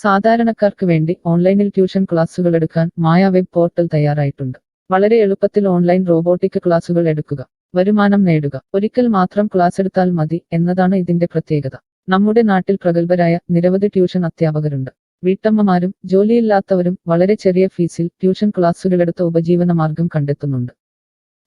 സാധാരണക്കാർക്ക് വേണ്ടി ഓൺലൈനിൽ ട്യൂഷൻ ക്ലാസുകൾ എടുക്കാൻ മായ വെബ് പോർട്ടൽ തയ്യാറായിട്ടുണ്ട്. വളരെ എളുപ്പത്തിൽ ഓൺലൈൻ റോബോട്ടിക് ക്ലാസുകൾ എടുക്കുക, വരുമാനം നേടുക. ഒരിക്കൽ മാത്രം ക്ലാസ് എടുത്താൽ മതി എന്നതാണ് ഇതിന്റെ പ്രത്യേകത. നമ്മുടെ നാട്ടിൽ പ്രഗത്ഭരായ നിരവധി ട്യൂഷൻ അധ്യാപകരുണ്ട്. വീട്ടമ്മമാരും ജോലിയില്ലാത്തവരും വളരെ ചെറിയ ഫീസിൽ ട്യൂഷൻ ക്ലാസുകളെടുത്ത് ഉപജീവന മാർഗം കണ്ടെത്തുന്നുണ്ട്.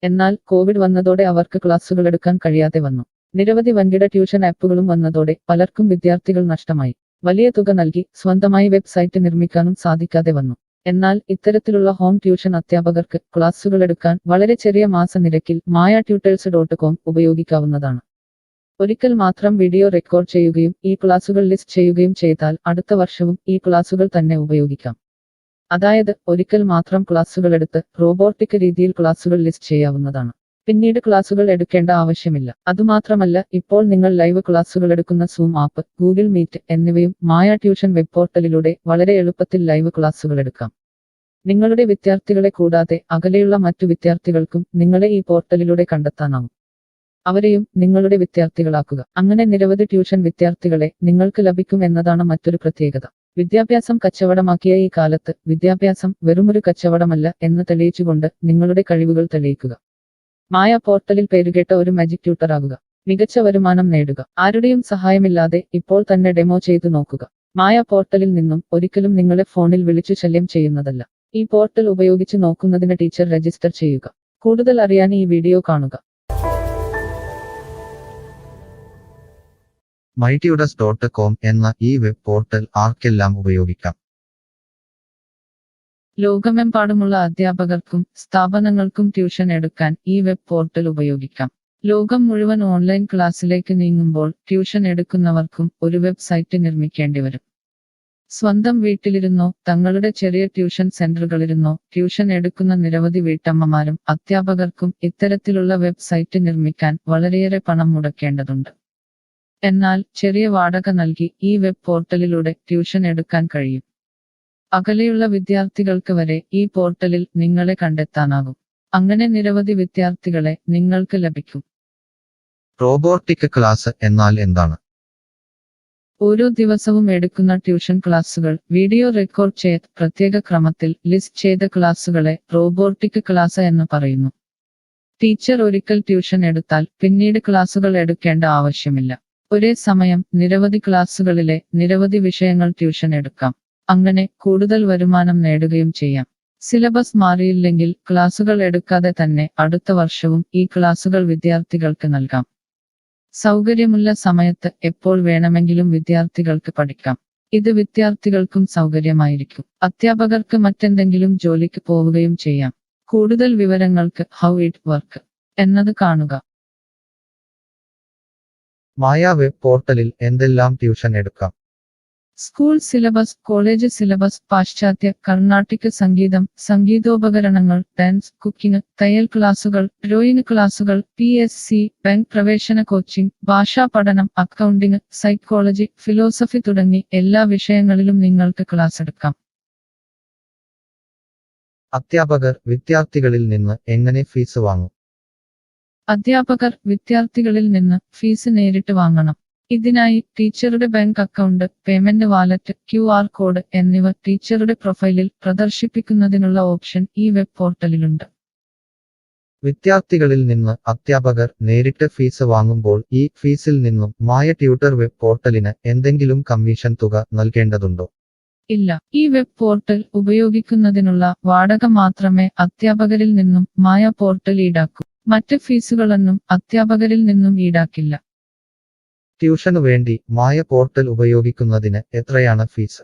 എന്നാൽ കോവിഡ് വന്നതോടെ അവർക്ക് ക്ലാസുകൾ എടുക്കാൻ കഴിയാതെ വന്നു. നിരവധി വൻകിട ട്യൂഷൻ ആപ്പുകളും വന്നതോടെ പലർക്കും വിദ്യാർത്ഥികൾ നഷ്ടമായി. വലിയ തുക നൽകി സ്വന്തമായി വെബ്സൈറ്റ് നിർമ്മിക്കാനും സാധിക്കാതെ വന്നു. എന്നാൽ ഇത്തരത്തിലുള്ള ഹോം ട്യൂഷൻ അധ്യാപകർക്ക് ക്ലാസുകൾ എടുക്കാൻ വളരെ ചെറിയ മാസ നിരക്കിൽ mayatutors.com ഉപയോഗിക്കാവുന്നതാണ്. ഒരിക്കൽ മാത്രം വീഡിയോ റെക്കോർഡ് ചെയ്യുകയും ഈ ക്ലാസുകൾ ലിസ്റ്റ് ചെയ്യുകയും ചെയ്താൽ അടുത്ത വർഷവും ഈ ക്ലാസുകൾ തന്നെ ഉപയോഗിക്കാം. അതായത് ഒരിക്കൽ മാത്രം ക്ലാസുകൾ എടുത്ത് റോബോട്ടിക് രീതിയിൽ ക്ലാസുകൾ ലിസ്റ്റ് ചെയ്യാവുന്നതാണ്. പിന്നീട് ക്ലാസുകൾ എടുക്കേണ്ട ആവശ്യമില്ല. അതുമാത്രമല്ല, ഇപ്പോൾ നിങ്ങൾ ലൈവ് ക്ലാസുകൾ എടുക്കുന്ന സൂം ആപ്പ്, ഗൂഗിൾ മീറ്റ് എന്നിവയും മായ ട്യൂഷൻ വെബ് പോർട്ടലിലൂടെ വളരെ എളുപ്പത്തിൽ ലൈവ് ക്ലാസുകൾ എടുക്കാം. നിങ്ങളുടെ വിദ്യാർത്ഥികളെ കൂടാതെ അകലെയുള്ള മറ്റു വിദ്യാർത്ഥികൾക്കും നിങ്ങളെ ഈ പോർട്ടലിലൂടെ കണ്ടെത്താനാവും. അവരെയും നിങ്ങളുടെ വിദ്യാർത്ഥികളാക്കുക. അങ്ങനെ നിരവധി ട്യൂഷൻ വിദ്യാർത്ഥികളെ നിങ്ങൾക്ക് ലഭിക്കും എന്നതാണ് മറ്റൊരു പ്രത്യേകത. വിദ്യാഭ്യാസം കച്ചവടമാക്കിയ ഈ കാലത്ത് വിദ്യാഭ്യാസം വെറുമൊരു കച്ചവടമല്ല എന്ന് തെളിയിച്ചുകൊണ്ട് നിങ്ങളുടെ കഴിവുകൾ തെളിയിക്കുക. മായ പോർട്ടലിൽ പേരുകേട്ട ഒരു മാജിക് ട്യൂട്ടർ ആകുക. മികച്ച വരുമാനം നേടുക. ആരുടെയും സഹായമില്ലാതെ ഇപ്പോൾ തന്നെ ഡെമോ ചെയ്തു നോക്കുക. മായ പോർട്ടലിൽ നിന്നും ഒരിക്കലും നിങ്ങളെ ഫോണിൽ വിളിച്ചു ശല്യം ചെയ്യുന്നതല്ല. ഈ പോർട്ടൽ ഉപയോഗിച്ച് നോക്കുന്നതിന് ടീച്ചർ രജിസ്റ്റർ ചെയ്യുക. കൂടുതൽ അറിയാൻ ഈ വീഡിയോ കാണുക. mytutors.com എന്ന ഈ വെബ് പോർട്ടൽ ആർക്കെല്ലാം ഉപയോഗിക്കാം? ലോകമെമ്പാടുമുള്ള അധ്യാപകർക്കും സ്ഥാപനങ്ങൾക്കും ട്യൂഷൻ എടുക്കാൻ ഈ വെബ് പോർട്ടൽ ഉപയോഗിക്കാം. ലോകം മുഴുവൻ ഓൺലൈൻ ക്ലാസ്സിലേക്ക് നീങ്ങുമ്പോൾ ട്യൂഷൻ എടുക്കുന്നവർക്കും ഒരു വെബ്സൈറ്റ് നിർമ്മിക്കേണ്ടി വരും. സ്വന്തം വീട്ടിലിരുന്നോ തങ്ങളുടെ ചെറിയ ട്യൂഷൻ സെന്ററുകളിലിരുന്നോ ട്യൂഷൻ എടുക്കുന്ന നിരവധി വീട്ടമ്മമാരും അധ്യാപകർക്കും ഇത്തരത്തിലുള്ള വെബ്സൈറ്റ് നിർമ്മിക്കാൻ വളരെയേറെ പണം മുടക്കേണ്ടതുണ്ട്. എന്നാൽ ചെറിയ വാടക നൽകി ഈ വെബ് പോർട്ടലിലൂടെ ട്യൂഷൻ എടുക്കാൻ കഴിയും. അകലെയുള്ള വിദ്യാർത്ഥികൾക്ക് വരെ ഈ പോർട്ടലിൽ നിങ്ങളെ കണ്ടെത്താനാകും. അങ്ങനെ നിരവധി വിദ്യാർത്ഥികളെ നിങ്ങൾക്ക് ലഭിക്കും. റോബോട്ടിക് ക്ലാസ് എന്നാൽ എന്താണ്? ഓരോ ദിവസവും എടുക്കുന്ന ട്യൂഷൻ ക്ലാസുകൾ വീഡിയോ റെക്കോർഡ് ചെയ്ത് പ്രത്യേക ക്രമത്തിൽ ലിസ്റ്റ് ചെയ്ത ക്ലാസുകളെ റോബോട്ടിക് ക്ലാസ് എന്ന് പറയുന്നു. ടീച്ചർ ഒരിക്കൽ ട്യൂഷൻ എടുത്താൽ പിന്നീട് ക്ലാസുകൾ എടുക്കേണ്ട ആവശ്യമില്ല. ഒരേ സമയം നിരവധി ക്ലാസുകളിലെ നിരവധി വിഷയങ്ങൾ ട്യൂഷൻ എടുക്കാം. അങ്ങനെ കൂടുതൽ വരുമാനം നേടുകയും ചെയ്യാം. സിലബസ് മാറിയില്ലെങ്കിൽ ക്ലാസുകൾ എടുക്കാതെ തന്നെ അടുത്ത വർഷവും ഈ ക്ലാസുകൾ വിദ്യാർത്ഥികൾക്ക് നൽകാം. സൗകര്യമുള്ള സമയത്ത് എപ്പോൾ വേണമെങ്കിലും വിദ്യാർത്ഥികൾക്ക് പഠിക്കാം. ഇത് വിദ്യാർത്ഥികൾക്കും സൗകര്യമായിരിക്കും. അധ്യാപകർക്ക് മറ്റെന്തെങ്കിലും ജോലിക്ക് പോവുകയും ചെയ്യാം. കൂടുതൽ വിവരങ്ങൾക്ക് ഹൗ ഇറ്റ് വർക്ക് എന്നത് കാണുക. മായ വെബ് പോർട്ടലിൽ എന്തെല്ലാം ട്യൂഷൻ എടുക്കാം? സ്കൂൾ സിലബസ്, കോളേജ് സിലബസ്, പാശ്ചാത്യ, കർണാട്ടിക് സംഗീതം, സംഗീതോപകരണങ്ങൾ, ഡാൻസ്, കുക്കിംഗ്, തയ്യൽ ക്ലാസുകൾ, ഡ്രോയിങ് ക്ലാസുകൾ, PSC, ബാങ്ക് പ്രവേശന കോച്ചിംഗ്, ഭാഷാ പഠനം, അക്കൗണ്ടിംഗ്, സൈക്കോളജി, ഫിലോസഫി തുടങ്ങി എല്ലാ വിഷയങ്ങളിലും നിങ്ങൾക്ക് ക്ലാസ് എടുക്കാം. അധ്യാപകർ വിദ്യാർത്ഥികളിൽ നിന്ന് എങ്ങനെ ഫീസ് വാങ്ങും? അധ്യാപകർ വിദ്യാർത്ഥികളിൽ നിന്ന് ഫീസ് നേരിട്ട് വാങ്ങണം. ഇതിനായി ടീച്ചറുടെ bank account, payment wallet, QR code എന്നിവ ടീച്ചറുടെ പ്രൊഫൈലിൽ പ്രദർശിപ്പിക്കുന്നതിനുള്ള ഓപ്ഷൻ ഈ വെബ് പോർട്ടലിലുണ്ട്. വിദ്യാർത്ഥികളിൽ നിന്ന് അധ്യാപകർ നേരിട്ട് ഫീസ് വാങ്ങുമ്പോൾ ഈ ഫീസിൽ നിന്നും മായ ട്യൂട്ടർ വെബ് പോർട്ടലിന് എന്തെങ്കിലും കമ്മീഷൻ തുക നൽകേണ്ടതുണ്ടോ? ഇല്ല. ഈ വെബ് പോർട്ടൽ ഉപയോഗിക്കുന്നതിനുള്ള വാടക മാത്രമേ അധ്യാപകരിൽ നിന്നും മായ പോർട്ടൽ ഈടാക്കൂ. മറ്റ് ഫീസുകളൊന്നും അധ്യാപകരിൽ നിന്നും ഈടാക്കില്ല. ട്യൂഷനു വേണ്ടി മായ പോർട്ടൽ ഉപയോഗിക്കുന്നതിന് എത്രയാണ് ഫീസ്?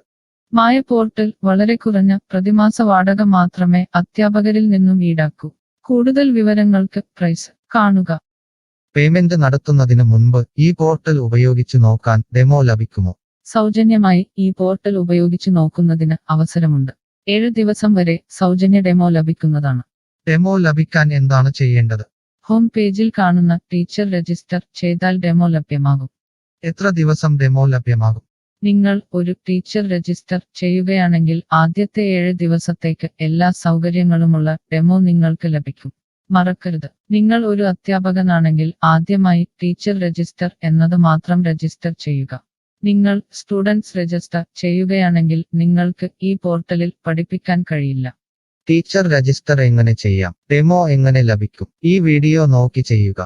മായ പോർട്ടൽ വളരെ കുറഞ്ഞ പ്രതിമാസ വാടക മാത്രമേ അധ്യാപകരിൽ നിന്നും ഈടാക്കൂ. കൂടുതൽ വിവരങ്ങൾക്ക് പ്രൈസ് കാണുക. പേയ്മെന്റ് നടത്തുന്നതിന് മുൻപ് ഈ പോർട്ടൽ ഉപയോഗിച്ചു നോക്കാൻ ഡെമോ ലഭിക്കുമോ? സൗജന്യമായി ഈ പോർട്ടൽ ഉപയോഗിച്ചു നോക്കുന്നതിന് അവസരമുണ്ട്. 7 ദിവസം വരെ സൗജന്യ ഡെമോ ലഭിക്കുന്നതാണ്. ഡെമോ ലഭിക്കാൻ എന്താണ് ചെയ്യേണ്ടത്? ഹോം പേജിൽ കാണുന്ന ടീച്ചർ രജിസ്റ്റർ ചെയ്താൽ ഡെമോ ലഭ്യമാകും. എത്ര ദിവസം ഡെമോ ലഭ്യമാകും? നിങ്ങൾ ഒരു ടീച്ചർ രജിസ്റ്റർ ചെയ്യുകയാണെങ്കിൽ ആദ്യത്തെ 7 ദിവസത്തേക്ക് എല്ലാ സൗകര്യങ്ങളുമുള്ള ഡെമോ നിങ്ങൾക്ക് ലഭിക്കും. മറക്കരുത്, നിങ്ങൾ ഒരു അധ്യാപകനാണെങ്കിൽ ആദ്യമായി ടീച്ചർ രജിസ്റ്റർ എന്നത് മാത്രം രജിസ്റ്റർ ചെയ്യുക. നിങ്ങൾ സ്റ്റുഡൻസ് രജിസ്റ്റർ ചെയ്യുകയാണെങ്കിൽ നിങ്ങൾക്ക് ഈ പോർട്ടലിൽ പഠിപ്പിക്കാൻ കഴിയില്ല. ടീച്ചർ രജിസ്റ്റർ എങ്ങനെ ചെയ്യാം? ഡെമോ എങ്ങനെ ലഭിക്കും? ഈ വീഡിയോ നോക്കി ചെയ്യുക.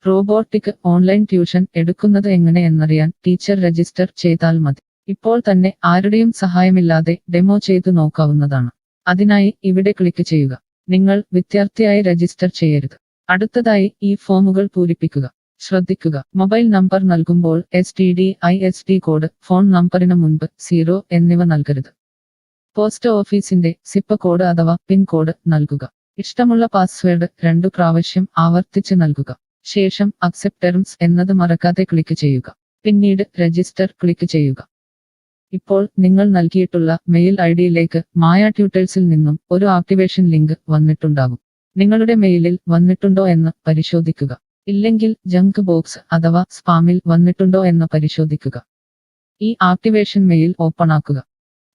റോബോട്ടിക് ഓൺലൈൻ ട്യൂഷൻ എടുക്കുന്നത് എങ്ങനെ എന്നറിയാൻ ടീച്ചർ രജിസ്റ്റർ ചെയ്താൽ മതി. ഇപ്പോൾ തന്നെ ആരുടെയും സഹായമില്ലാതെ ഡെമോ ചെയ്തു നോക്കാവുന്നതാണ്. അതിനായി ഇവിടെ ക്ലിക്ക് ചെയ്യുക. നിങ്ങൾ വിദ്യാർത്ഥിയായി രജിസ്റ്റർ ചെയ്യരുത്. അടുത്തതായി ഈ ഫോമുകൾ പൂരിപ്പിക്കുക. ശ്രദ്ധിക്കുക, മൊബൈൽ നമ്പർ നൽകുമ്പോൾ STD/ISD കോഡ്, ഫോൺ നമ്പറിന് മുൻപ് 0 എന്നിവ നൽകരുത്. പോസ്റ്റ് ഓഫീസിന്റെ സിപ്പ് കോഡ് അഥവാ പിൻ കോഡ് നൽകുക. ഇഷ്ടമുള്ള പാസ്വേഡ് 2 പ്രാവശ്യം ആവർത്തിച്ച് നൽകുക. ശേഷം അക്സെപ്റ്റ് ടെർംസ് എന്നത് മറക്കാതെ ക്ലിക്ക് ചെയ്യുക. പിന്നീട് രജിസ്റ്റർ ക്ലിക്ക് ചെയ്യുക. ഇപ്പോൾ നിങ്ങൾ നൽകിയിട്ടുള്ള മെയിൽ ഐഡിയിലേക്ക് മായ ട്യൂട്ടേഴ്സിൽ നിന്നും ഒരു ആക്ടിവേഷൻ ലിങ്ക് വന്നിട്ടുണ്ടാകും. നിങ്ങളുടെ മെയിലിൽ വന്നിട്ടുണ്ടോ എന്ന് പരിശോധിക്കുക. ഇല്ലെങ്കിൽ ജങ്ക് ബോക്സ് അഥവാ സ്പാമിൽ വന്നിട്ടുണ്ടോ എന്ന് പരിശോധിക്കുക. ഈ ആക്ടിവേഷൻ മെയിൽ ഓപ്പൺ ആക്കുക.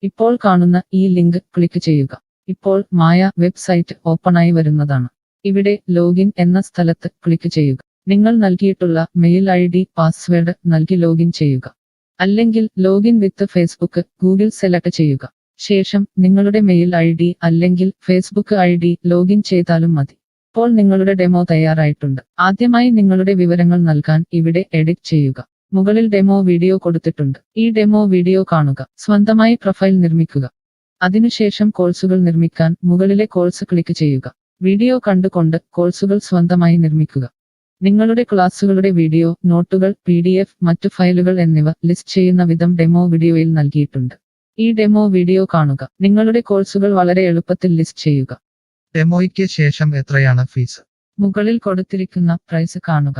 ഇപ്പോൾ കാണുന്ന ഈ ലിങ്ക് ക്ലിക്ക് ചെയ്യുക. ഇപ്പോൾ മായ വെബ്സൈറ്റ് ഓപ്പണായി വരുന്നതാണ്. ഇവിടെ ലോഗിൻ എന്ന സ്ഥലത്ത് ക്ലിക്ക് ചെയ്യുക. നിങ്ങൾ നൽകിയിട്ടുള്ള മെയിൽ ID, പാസ്വേഡ് നൽകി ലോഗിൻ ചെയ്യുക. അല്ലെങ്കിൽ ലോഗിൻ വിത്ത് ഫേസ്ബുക്ക്, ഗൂഗിൾ സെലക്ട് ചെയ്യുക. ശേഷം നിങ്ങളുടെ മെയിൽ ID അല്ലെങ്കിൽ ഫേസ്ബുക്ക് ID ലോഗിൻ ചെയ്താലും മതി. ഇപ്പോൾ നിങ്ങളുടെ ഡെമോ തയ്യാറായിട്ടുണ്ട്. ആദ്യമായി നിങ്ങളുടെ വിവരങ്ങൾ നൽകാൻ ഇവിടെ എഡിറ്റ് ചെയ്യുക. മുകളിൽ ഡെമോ വീഡിയോ കൊടുത്തിട്ടുണ്ട്. ഈ ഡെമോ വീഡിയോ കാണുക. സ്വന്തമായി പ്രൊഫൈൽ നിർമ്മിക്കുക. അതിനുശേഷം കോഴ്സുകൾ നിർമ്മിക്കാൻ മുകളിലെ കോഴ്സ് ക്ലിക്ക് ചെയ്യുക. വീഡിയോ കണ്ടുകൊണ്ട് കോഴ്സുകൾ സ്വന്തമായി നിർമ്മിക്കുക. നിങ്ങളുടെ ക്ലാസുകളുടെ വീഡിയോ, നോട്ടുകൾ, PDF, മറ്റു ഫയലുകൾ എന്നിവ ലിസ്റ്റ് ചെയ്യുന്ന വിധം ഡെമോ വീഡിയോയിൽ നൽകിയിട്ടുണ്ട്. ഈ ഡെമോ വീഡിയോ കാണുക. നിങ്ങളുടെ കോഴ്സുകൾ വളരെ എളുപ്പത്തിൽ ലിസ്റ്റ് ചെയ്യുക. ഡെമോയ്ക്ക് ശേഷം എത്രയാണ് ഫീസ്? മുകളിൽ കൊടുത്തിരിക്കുന്ന പ്രൈസ് കാണുക.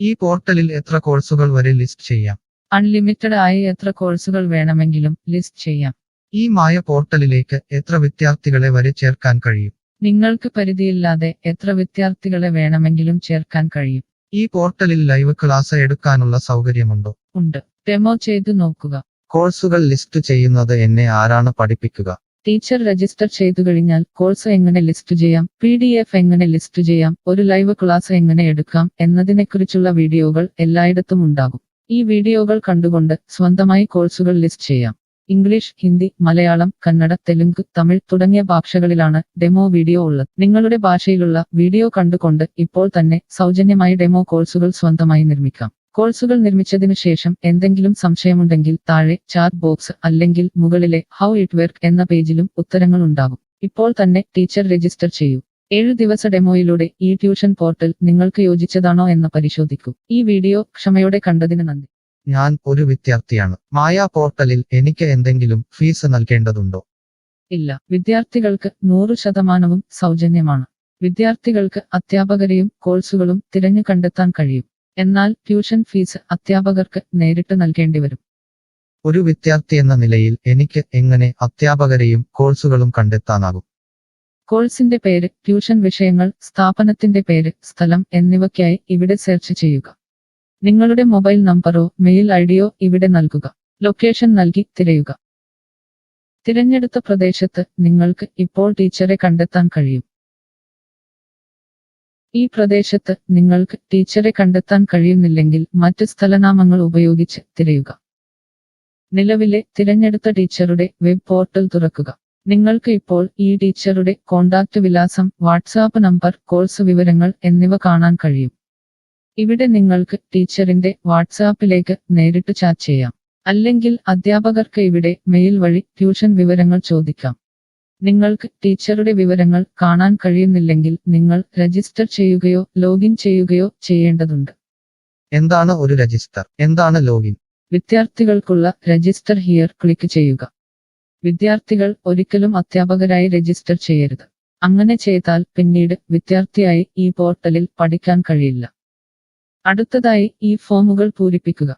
ഈ പോർട്ടലിൽ എത്ര കോഴ്സുകൾ വരെ ലിസ്റ്റ് ചെയ്യാം? അൺലിമിറ്റഡ് ആയി എത്ര കോഴ്സുകൾ വേണമെങ്കിലും ലിസ്റ്റ് ചെയ്യാം. ഈ മായ പോർട്ടലിലേക്ക് എത്ര വിദ്യാർത്ഥികളെ വരെ ചേർക്കാൻ കഴിയും? നിങ്ങൾക്ക് പരിധിയില്ലാതെ എത്ര വിദ്യാർത്ഥികളെ വേണമെങ്കിലും ചേർക്കാൻ കഴിയും. ഈ പോർട്ടലിൽ ലൈവ് ക്ലാസ് എടുക്കാനുള്ള സൗകര്യമുണ്ടോ? ഉണ്ട്. ഡെമോ ചെയ്തു നോക്കുക. കോഴ്സുകൾ ലിസ്റ്റ് ചെയ്യുന്നത് എന്നെ ആരാണ് പഠിപ്പിക്കുക? ടീച്ചർ രജിസ്റ്റർ ചെയ്തു കഴിഞ്ഞാൽ കോഴ്സ് എങ്ങനെ ലിസ്റ്റ് ചെയ്യാം, PDF എങ്ങനെ ലിസ്റ്റ് ചെയ്യാം, ഒരു ലൈവ് ക്ലാസ് എങ്ങനെ എടുക്കാം എന്നതിനെക്കുറിച്ചുള്ള വീഡിയോകൾ എല്ലായിടത്തും ഉണ്ടാകും. ഈ വീഡിയോകൾ കണ്ടുകൊണ്ട് സ്വന്തമായി കോഴ്സുകൾ ലിസ്റ്റ് ചെയ്യാം. ഇംഗ്ലീഷ്, ഹിന്ദി, മലയാളം, കന്നഡ, തെലുങ്ക്, തമിഴ് തുടങ്ങിയ ഭാഷകളിലാണ് ഡെമോ വീഡിയോ ഉള്ളത്. നിങ്ങളുടെ ഭാഷയിലുള്ള വീഡിയോ കണ്ടുകൊണ്ട് ഇപ്പോൾ തന്നെ സൗജന്യമായി ഡെമോ കോഴ്സുകൾ സ്വന്തമായി നിർമ്മിക്കാം. കോഴ്സുകൾ നിർമ്മിച്ചതിനു ശേഷം എന്തെങ്കിലും സംശയമുണ്ടെങ്കിൽ താഴെ ചാറ്റ് ബോക്സ് അല്ലെങ്കിൽ മുകളിലെ ഹൗ ഇറ്റ് വർക്ക് എന്ന പേജിലും ഉത്തരങ്ങൾ ഉണ്ടാകും. ഇപ്പോൾ തന്നെ ടീച്ചർ രജിസ്റ്റർ ചെയ്യൂ. 7 ദിവസ ഡെമോയിലൂടെ ഈ ട്യൂഷൻ പോർട്ടൽ നിങ്ങൾക്ക് യോജിച്ചതാണോ എന്ന് പരിശോധിക്കൂ. ഈ വീഡിയോ ക്ഷമയോടെ കണ്ടതിന് നന്ദി. ഞാൻ ഒരു വിദ്യാർത്ഥിയാണ്. മായ പോർട്ടലിൽ എനിക്ക് എന്തെങ്കിലും ഫീസ് നൽകേണ്ടതുണ്ടോ? ഇല്ല. വിദ്യാർത്ഥികൾക്ക് 100% സൗജന്യമാണ്. വിദ്യാർത്ഥികൾക്ക് അധ്യാപകരെയും കോഴ്സുകളും തിരഞ്ഞു കണ്ടെത്താൻ കഴിയും. എന്നാൽ ട്യൂഷൻ ഫീസ് അധ്യാപകർക്ക് നേരിട്ട് നൽകേണ്ടി വരും. ഒരു വിദ്യാർത്ഥി എന്ന നിലയിൽ എനിക്ക് എങ്ങനെ അധ്യാപകരെയും കോഴ്സുകളും കണ്ടെത്താനാകും? കോഴ്സിന്റെ പേര്, ട്യൂഷൻ വിഷയങ്ങൾ, സ്ഥാപനത്തിന്റെ പേര്, സ്ഥലം എന്നിവയ്ക്കായി ഇവിടെ സെർച്ച് ചെയ്യുക. നിങ്ങളുടെ മൊബൈൽ നമ്പറോ മെയിൽ ഐഡിയോ ഇവിടെ നൽകുക. ലൊക്കേഷൻ നൽകി തിരയുക. തിരഞ്ഞെടുത്ത പ്രദേശത്ത് നിങ്ങൾക്ക് ഇപ്പോൾ ടീച്ചറെ കണ്ടെത്താൻ കഴിയും. ഈ പ്രദേശത്ത് നിങ്ങൾക്ക് ടീച്ചറെ കണ്ടെത്താൻ കഴിയുന്നില്ലെങ്കിൽ മറ്റ് സ്ഥലനാമങ്ങൾ ഉപയോഗിച്ച് തിരയുക. നിലവിലെ തിരഞ്ഞെടുത്ത ടീച്ചറുടെ വെബ് പോർട്ടൽ തുറക്കുക. നിങ്ങൾക്ക് ഇപ്പോൾ ഈ ടീച്ചറുടെ കോൺടാക്റ്റ് വിലാസം, വാട്സാപ്പ് നമ്പർ, കോഴ്സ് വിവരങ്ങൾ എന്നിവ കാണാൻ കഴിയും. ഇവിടെ നിങ്ങൾക്ക് ടീച്ചറിന്റെ വാട്സാപ്പിലേക്ക് നേരിട്ട് ചാറ്റ് ചെയ്യാം. അല്ലെങ്കിൽ അധ്യാപകർക്ക് ഇവിടെ മെയിൽ വഴി ട്യൂഷൻ വിവരങ്ങൾ ചോദിക്കാം. നിങ്ങൾക്ക് ടീച്ചറുടെ വിവരങ്ങൾ കാണാൻ കഴിയുന്നില്ലെങ്കിൽ നിങ്ങൾ രജിസ്റ്റർ ചെയ്യുകയോ ലോഗിൻ ചെയ്യുകയോ ചെയ്യേണ്ടതുണ്ട്. എന്താണ് ഒരു രജിസ്റ്റർ? എന്താണ് ലോഗിൻ? വിദ്യാർത്ഥികൾക്കുള്ള രജിസ്റ്റർ ഹിയർ ക്ലിക്ക് ചെയ്യുക. വിദ്യാർത്ഥികൾ ഒരിക്കലും അധ്യാപകരായി രജിസ്റ്റർ ചെയ്യരുത്. അങ്ങനെ ചെയ്താൽ പിന്നീട് വിദ്യാർത്ഥിയായി ഈ പോർട്ടലിൽ പഠിക്കാൻ കഴിയില്ല. അടുത്തതായി ഈ ഫോമുകൾ പൂരിപ്പിക്കുക.